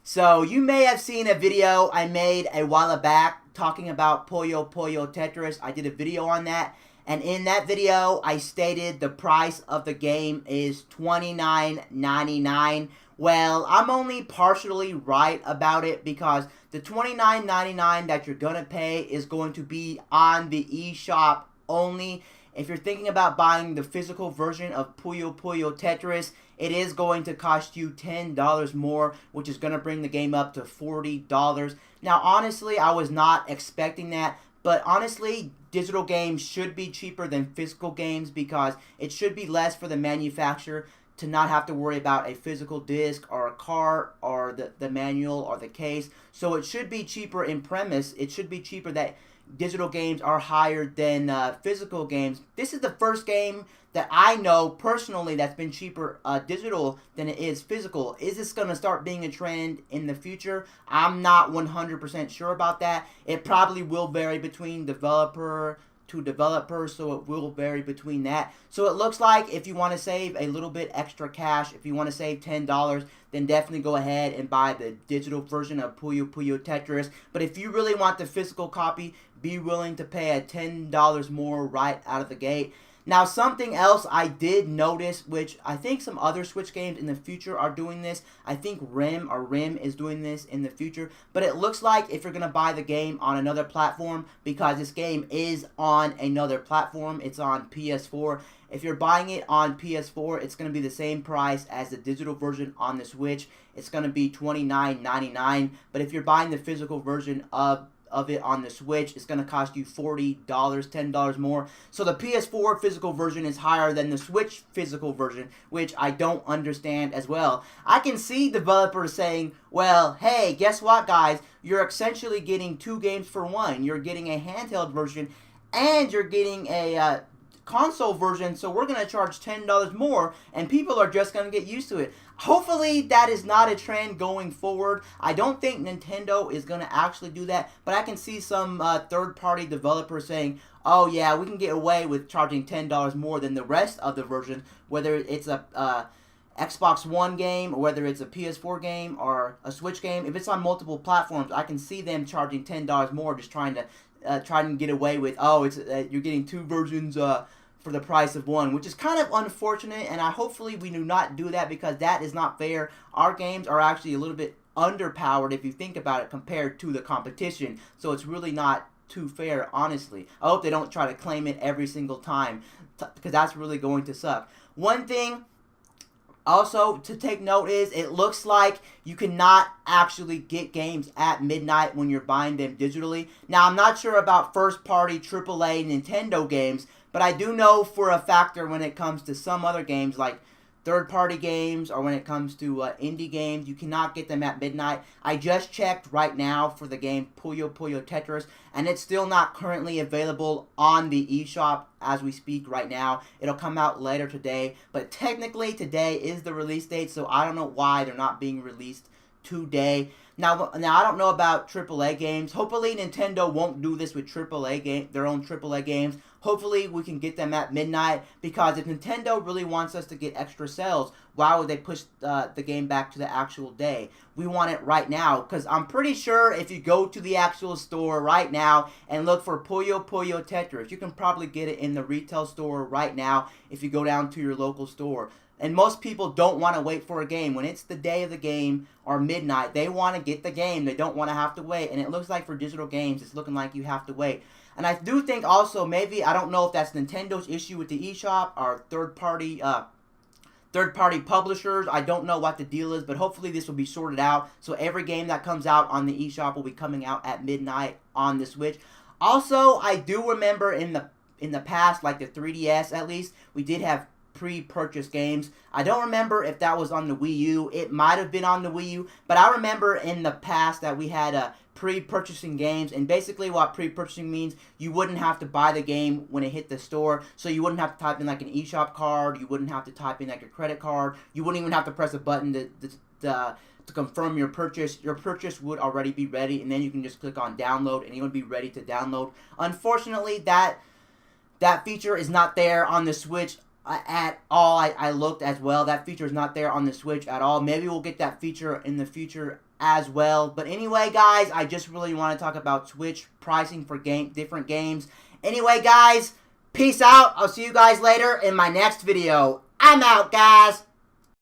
So you may have seen a video I made a while back talking about Puyo Puyo Tetris. I did a video on that. And in that video, I stated the price of the game is $29.99. Well, I'm only partially right about it because the $29.99 that you're going to pay is going to be on the eShop only. If you're thinking about buying the physical version of Puyo Puyo Tetris, it is going to cost you $10 more, which is going to bring the game up to $40. Now, honestly, I was not expecting that, but honestly, digital games should be cheaper than physical games because it should be less for the manufacturer to not have to worry about a physical disc or a cart or the manual or the case. So it should be cheaper in premise. It should be cheaper that digital games are higher than physical games. This is the first game that I know personally that's been cheaper digital than it is physical. Is this going to start being a trend in the future? I'm not 100% sure about that. It probably will vary between developer to developer, so it will vary between that. So it looks like if you want to save a little bit extra cash, if you want to save $10, then definitely go ahead and buy the digital version of Puyo Puyo Tetris. But if you really want the physical copy, be willing to pay a $10 more right out of the gate. Now, something else I did notice, which I think some other Switch games in the future are doing this. I think RIM is doing this in the future. But it looks like if you're going to buy the game on another platform, because this game is on another platform, it's on PS4. If you're buying it on PS4, it's going to be the same price as the digital version on the Switch. It's going to be $29.99. But if you're buying the physical version of it on the Switch, it's going to cost you $40, $10 more. So the PS4 physical version is higher than the Switch physical version, which I don't understand as well. I can see developers saying, well, hey, guess what, guys? You're essentially getting two games for one. You're getting a handheld version and you're getting a console version, so we're going to charge $10 more, and people are just going to get used to it. Hopefully that is not a trend going forward. I don't think Nintendo is going to actually do that, but I can see some third-party developers saying, oh yeah, we can get away with charging $10 more than the rest of the version, whether it's a Xbox One game, or whether it's a PS4 game or a Switch game. If it's on multiple platforms, I can see them charging $10 more, just trying to get away with, oh, it's you're getting two versions for the price of one, which is kind of unfortunate, and hopefully we do not do that because that is not fair. Our games are actually a little bit underpowered if you think about it compared to the competition, so it's really not too fair, honestly. I hope they don't try to claim it every single time because that's really going to suck. One thing also to take note is it looks like you cannot actually get games at midnight when you're buying them digitally. Now, I'm not sure about first-party AAA Nintendo games, but I do know for a factor when it comes to some other games like third-party games or when it comes to indie games, you cannot get them at midnight. I just checked right now for the game Puyo Puyo Tetris, and it's still not currently available on the eShop as we speak right now. It'll come out later today, but technically today is the release date, so I don't know why they're not being released today. Now I don't know about AAA games. Hopefully Nintendo won't do this with their own AAA games. Hopefully we can get them at midnight, because if Nintendo really wants us to get extra sales, why would they push the game back to the actual day? We want it right now, because I'm pretty sure if you go to the actual store right now and look for Puyo Puyo Tetris, you can probably get it in the retail store right now if you go down to your local store. And most people don't want to wait for a game. When it's the day of the game or midnight, they want to get the game. They don't want to have to wait. And it looks like for digital games, it's looking like you have to wait. And I do think also maybe, I don't know if that's Nintendo's issue with the eShop or third-party publishers. I don't know what the deal is, but hopefully this will be sorted out. So every game that comes out on the eShop will be coming out at midnight on the Switch. Also, I do remember in the past, like the 3DS at least, we did have pre-purchase games. I don't remember if that was on the Wii U. It might have been on the Wii U, but I remember in the past that we had pre-purchasing games, and basically what pre-purchasing means, you wouldn't have to buy the game when it hit the store, so you wouldn't have to type in like an eShop card, you wouldn't have to type in like a credit card, you wouldn't even have to press a button to confirm your purchase. Your purchase would already be ready, and then you can just click on download, and it would be ready to download. Unfortunately, that feature is not there on the Switch. at all. I looked as well. That feature is not there on the Switch at all. Maybe we'll get that feature in the future as well. But anyway, guys, I just really want to talk about Switch pricing for different games. Anyway, guys, peace out. I'll see you guys later in my next video. I'm out, guys.